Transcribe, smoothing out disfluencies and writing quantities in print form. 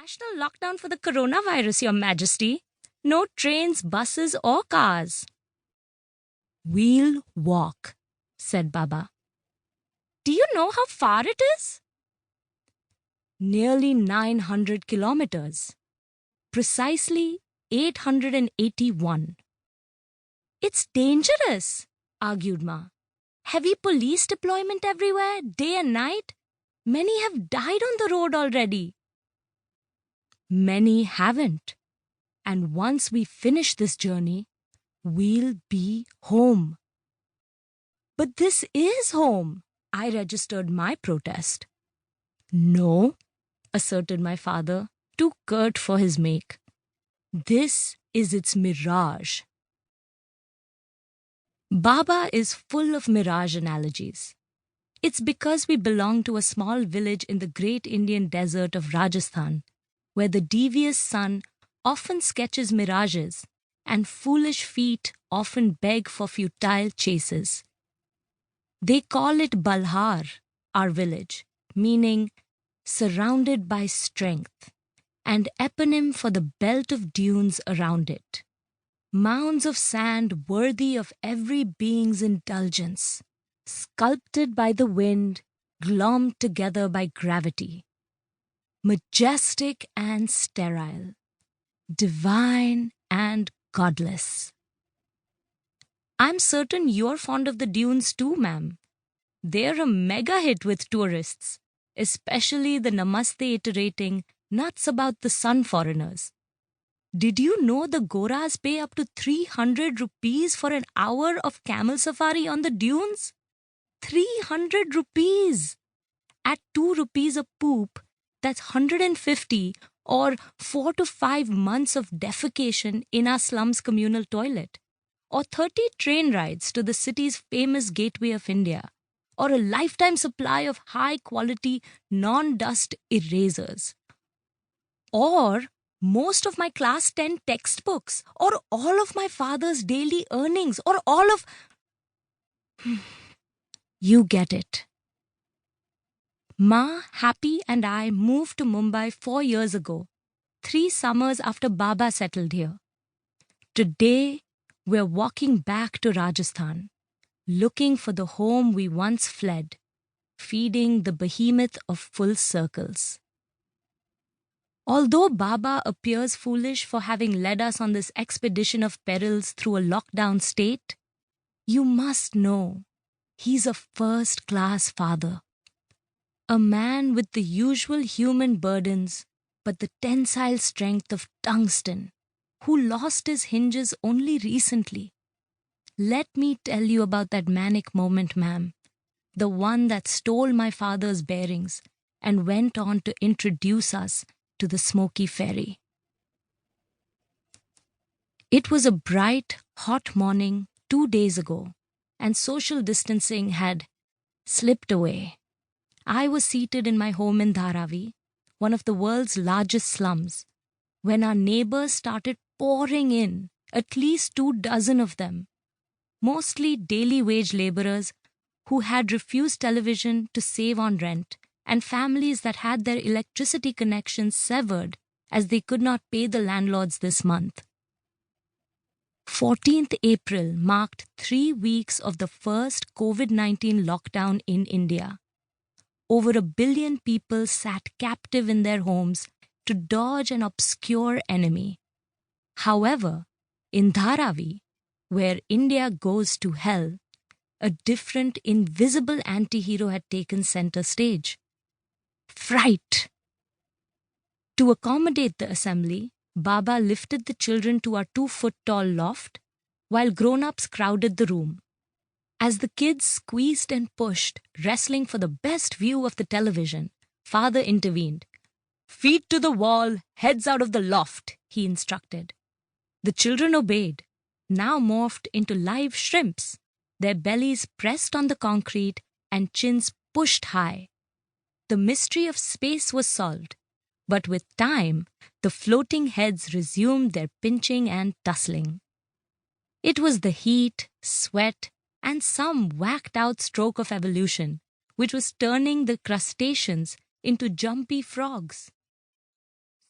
national lockdown for the coronavirus, Your Majesty. No trains, buses, or cars. We'll walk, said Baba. Do you know how far it is? Nearly 900 kilometres. Precisely 881. It's dangerous, argued Ma. Heavy police deployment everywhere, day and night. Many have died on the road already. Many haven't. And once we finish this journey, we'll be home. But this is home, I registered my protest. No, asserted my father, too curt for his make. This is its mirage. Baba is full of mirage analogies. It's because we belong to a small village in the great Indian desert of Rajasthan, where the devious sun often sketches mirages and foolish feet often beg for futile chases. They call it Balhar, our village, meaning surrounded by strength, and eponym for the belt of dunes around it. Mounds of sand worthy of every being's indulgence, sculpted by the wind, glommed together by gravity. Majestic and sterile, divine and godless. I'm certain you're fond of the dunes too, ma'am. They're a mega hit with tourists, especially the Namaste iterating nuts about the sun foreigners. Did you know the Goras pay up to 300 rupees for an hour of camel safari on the dunes? 300 rupees! At 2 rupees a poop, that's 150 or 4 to 5 months of defecation in our slum's communal toilet, or 30 train rides to the city's famous Gateway of India, or a lifetime supply of high-quality non-dust erasers, or most of my class 10 textbooks, or all of my father's daily earnings, or all of... You get it. Ma, Happy and I moved to Mumbai 4 years ago, 3 summers after Baba settled here. Today, we're walking back to Rajasthan, looking for the home we once fled, feeding the behemoth of full circles. Although Baba appears foolish for having led us on this expedition of perils through a lockdown state, you must know he's a first-class father. A man with the usual human burdens, but the tensile strength of tungsten, who lost his hinges only recently. Let me tell you about that manic moment, ma'am, the one that stole my father's bearings and went on to introduce us to the smoky ferry. It was a bright, hot morning 2 days ago, and social distancing had slipped away. I was seated in my home in Dharavi, one of the world's largest slums, when our neighbors started pouring in, at least 24 of them, mostly daily wage laborers who had refused television to save on rent, and families that had their electricity connections severed as they could not pay the landlords this month. 14th April marked 3 weeks of the first COVID-19 lockdown in India. Over 1 billion people sat captive in their homes to dodge an obscure enemy. However, in Dharavi, where India goes to hell, a different invisible anti-hero had taken center stage. Fright. To accommodate the assembly, Baba lifted the children to our 2-foot-tall loft, while grown-ups crowded the room. As the kids squeezed and pushed, wrestling for the best view of the television, Father intervened. "Feet to the wall, heads out of the loft," he instructed. The children obeyed, now morphed into live shrimps, their bellies pressed on the concrete and chins pushed high. The mystery of space was solved, but with time, the floating heads resumed their pinching and tussling. It was the heat, sweat, and some whacked-out stroke of evolution, which was turning the crustaceans into jumpy frogs.